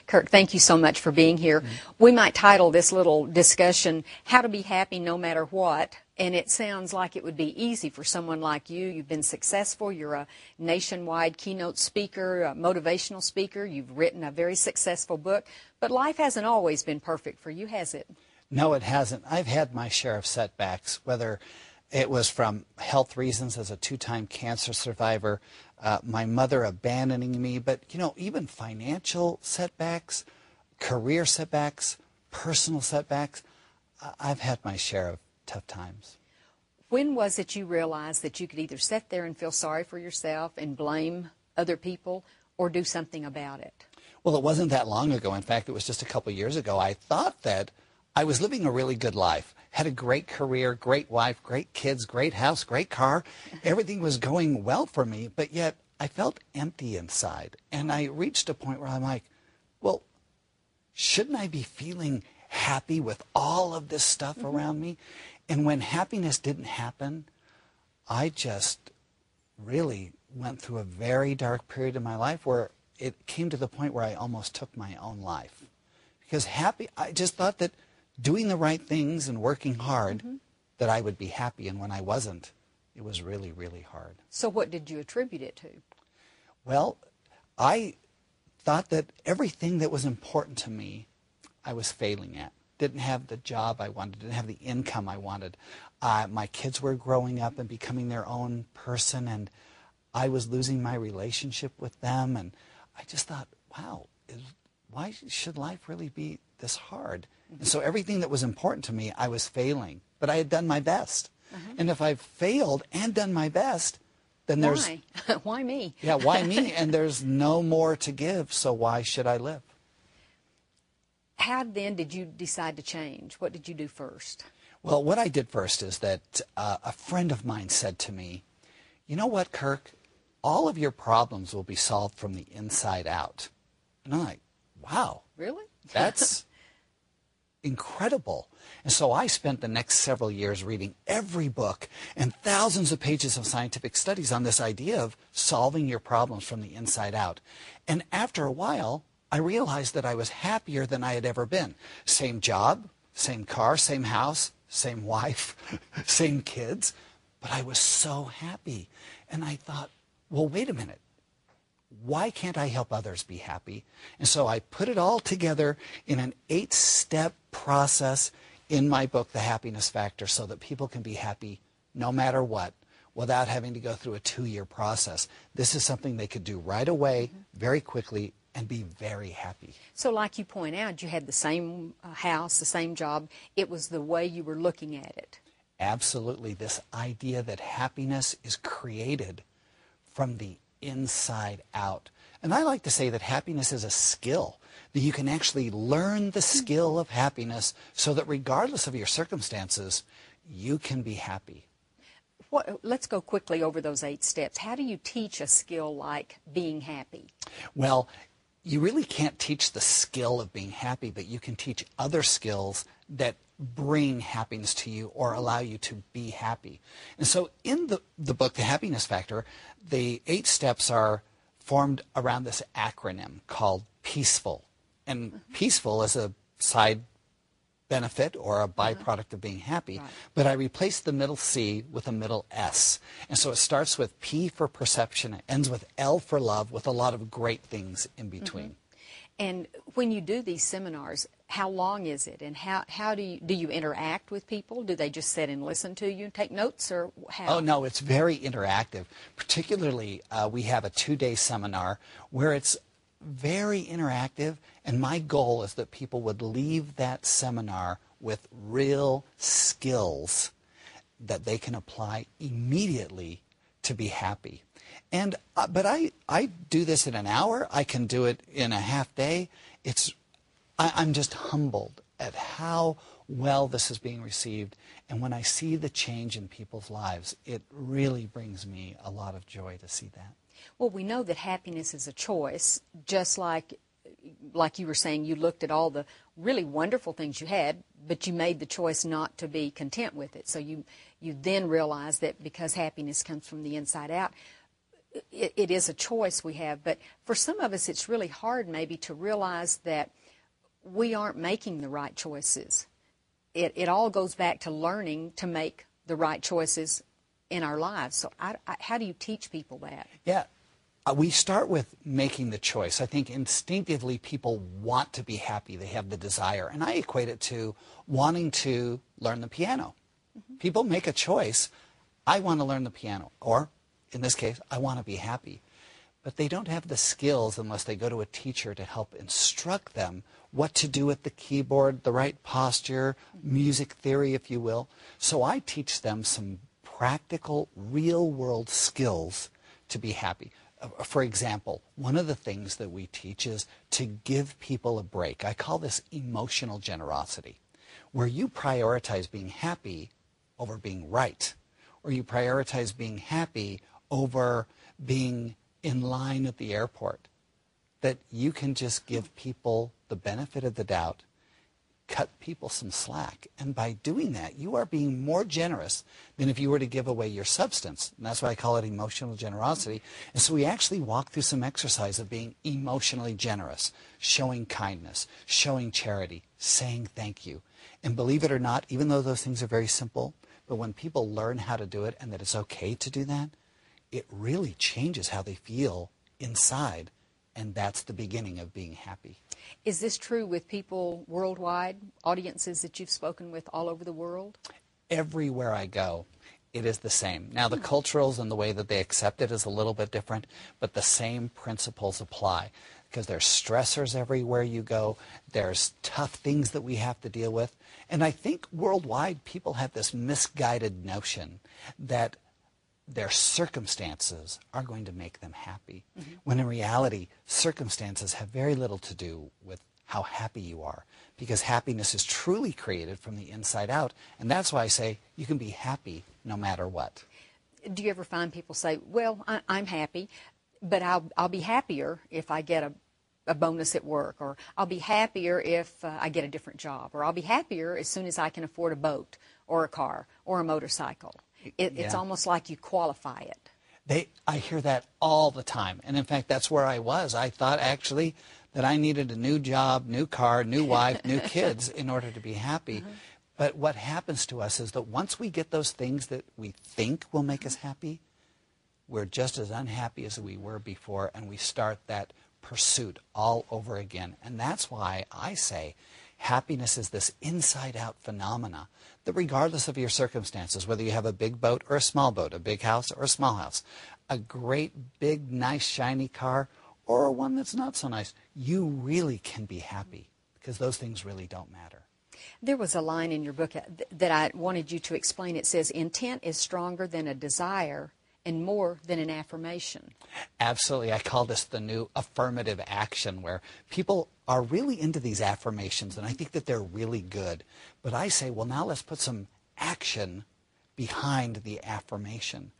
Kirk, thank you so much for being here. We might title this little discussion, How to Be Happy No Matter What. And it sounds like it would be easy for someone like you. You've been successful. You're a nationwide keynote speaker, a motivational speaker. You've written a very successful book. But life hasn't always been perfect for you, has it? No, it hasn't. I've had my share of setbacks, whether it was from health reasons as a 2-time cancer survivor, my mother abandoning me, but, you know, even financial setbacks, career setbacks, personal setbacks. I've had my share of tough times. When was it you realized that you could either sit there and feel sorry for yourself and blame other people or do something about it? Well, it wasn't that long ago. In fact, it was just a couple years ago. I thought that I was living a really good life, had a great career, great wife, great kids, great house, great car. Everything was going well for me, but yet I felt empty inside. And I reached a point where I'm like, well, shouldn't I be feeling happy with all of this stuff around me? And when happiness didn't happen, I just really went through a very dark period in my life where it came to the point where I almost took my own life. Because I just thought that doing the right things and working hard, that I would be happy. And when I wasn't, it was really, really hard. So what did you attribute it to? Well, I thought that everything that was important to me, I was failing at. Didn't have the job I wanted, didn't have the income I wanted. My kids were growing up and becoming their own person, and I was losing my relationship with them. And I just thought, wow, why should life really be this hard? And so everything that was important to me, I was failing. But I had done my best. And if I've failed and done my best, then there's... Why? Why me? Yeah, why me? And there's no more to give, so why should I live? How then did you decide to change? What did you do first? Well, what I did first is that a friend of mine said to me, you know what, Kirk? All of your problems will be solved from the inside out. And I'm like, wow. Really? That's incredible. And so I spent the next several years reading every book and thousands of pages of scientific studies on this idea of solving your problems from the inside out. And after a while, I realized that I was happier than I had ever been. Same job, same car, same house, same wife, same kids, but I was so happy. And I thought, well, wait a minute. Why can't I help others be happy? And so I put it all together in an 8-step process in my book, The Happiness Factor, so that people can be happy no matter what without having to go through a 2-year process. This is something they could do right away, very quickly, and be very happy. So like you point out, you had the same house, the same job. It was the way you were looking at it. Absolutely. This idea that happiness is created from the inside out. And I like to say that happiness is a skill, that you can actually learn the skill of happiness so that regardless of your circumstances, you can be happy. Let's go quickly over those 8 steps. How do you teach a skill like being happy? Well, you really can't teach the skill of being happy, but you can teach other skills that bring happiness to you or allow you to be happy. And so in the book, The Happiness Factor, the 8 steps are formed around this acronym called PEACEFUL. And peaceful is a side benefit or a byproduct of being happy, but I replaced the middle C with a middle S. And so it starts with P for perception, it ends with L for love, with a lot of great things in between. And when you do these seminars, how long is it? And how do you interact with people? Do they just sit and listen to you and take notes, or how? Oh, no, it's very interactive. Particularly, we have a 2-day seminar where it's very interactive, and my goal is that people would leave that seminar with real skills that they can apply immediately to be happy. And but I do this in an hour. I can do it in a half day. I'm just humbled at how well this is being received. And when I see the change in people's lives, it really brings me a lot of joy to see that. Well, we know that happiness is a choice, just like you were saying, you looked at all the really wonderful things you had, but you made the choice not to be content with it. So you then realized that because happiness comes from the inside out. it is a choice we have, but for some of us it's really hard maybe to realize that we aren't making the right choices. It all goes back to learning to make the right choices in our lives. So how do you teach people that? Yeah. We start with making the choice. I think instinctively people want to be happy. They have the desire. And I equate it to wanting to learn the piano. Mm-hmm. People make a choice. I want to learn the piano. Or, in this case, I want to be happy. But they don't have the skills unless they go to a teacher to help instruct them what to do with the keyboard, the right posture, music theory, if you will. So I teach them some practical, real-world skills to be happy. For example, one of the things that we teach is to give people a break. I call this emotional generosity, where you prioritize being happy over being right, or you prioritize being happy over being in line at the airport. That you can just give people the benefit of the doubt, cut people some slack. And by doing that, you are being more generous than if you were to give away your substance. And that's why I call it emotional generosity. And so we actually walk through some exercise of being emotionally generous, showing kindness, showing charity, saying thank you. And believe it or not, even though those things are very simple, but when people learn how to do it and that it's okay to do that, it really changes how they feel inside. And that's the beginning of being happy. Is this true with people worldwide, audiences that you've spoken with all over the world? Everywhere I go, it is the same. Now, the culturals and the way that they accept it is a little bit different, but the same principles apply. Because there's stressors everywhere you go. There's tough things that we have to deal with. And I think worldwide, people have this misguided notion that their circumstances are going to make them happy, when in reality, circumstances have very little to do with how happy you are, because happiness is truly created from the inside out, and that's why I say you can be happy no matter what. Do you ever find people say, well, I'm happy, but I'll be happier if I get a bonus at work, or I'll be happier if I get a different job, or I'll be happier as soon as I can afford a boat or a car or a motorcycle? It's almost like you qualify it. I hear that all the time. And in fact, that's where I was. I thought actually that I needed a new job, new car, new wife, new kids in order to be happy. But what happens to us is that once we get those things that we think will make us happy, we're just as unhappy as we were before, and we start that pursuit all over again. And that's why I say happiness is this inside-out phenomena that regardless of your circumstances, whether you have a big boat or a small boat, a big house or a small house, a great, big, nice, shiny car, or one that's not so nice, you really can be happy because those things really don't matter. There was a line in your book that I wanted you to explain. It says, intent is stronger than a desire and more than an affirmation. Absolutely. I call this the new affirmative action, where people are really into these affirmations, and I think that they're really good. But I say, well, now let's put some action behind the affirmation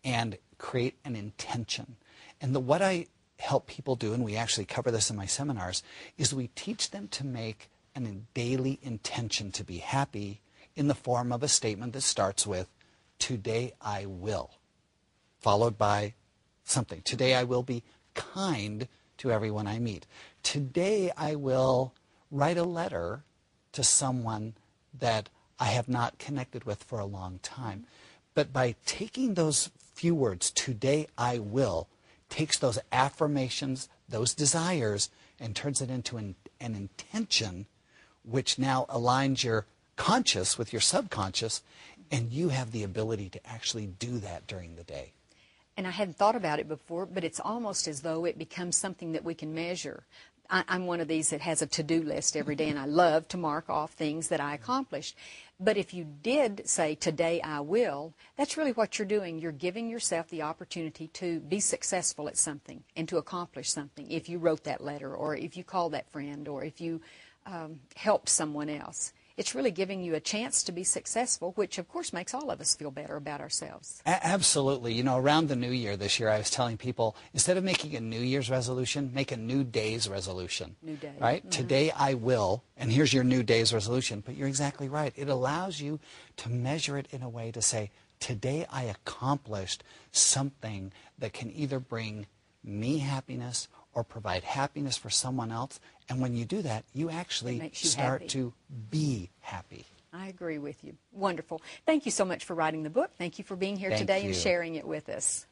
and create an intention. And what I help people do, and we actually cover this in my seminars, is we teach them to make a daily intention to be happy in the form of a statement that starts with, today I will, followed by something. Today I will be kind to everyone I meet. Today I will write a letter to someone that I have not connected with for a long time. But by taking those few words, today I will, takes those affirmations, those desires, and turns it into an intention, which now aligns your conscious with your subconscious, and you have the ability to actually do that during the day. And I hadn't thought about it before, but it's almost as though it becomes something that we can measure. I'm one of these that has a to-do list every day, and I love to mark off things that I accomplished. But if you did say, today I will, that's really what you're doing. You're giving yourself the opportunity to be successful at something and to accomplish something. If you wrote that letter, or if you called that friend, or if you helped someone else. It's really giving you a chance to be successful, which of course makes all of us feel better about ourselves. Absolutely. You know, around the new year this year, I was telling people, instead of making a New Year's resolution, make a New Day's resolution. New Day. Right? Mm-hmm. Today I will, and here's your New Day's resolution. But you're exactly right. It allows you to measure it in a way to say, today I accomplished something that can either bring me happiness or provide happiness for someone else. And when you do that, you actually start to be happy. I agree with you. Wonderful. Thank you so much for writing the book. Thank you for being here today and sharing it with us.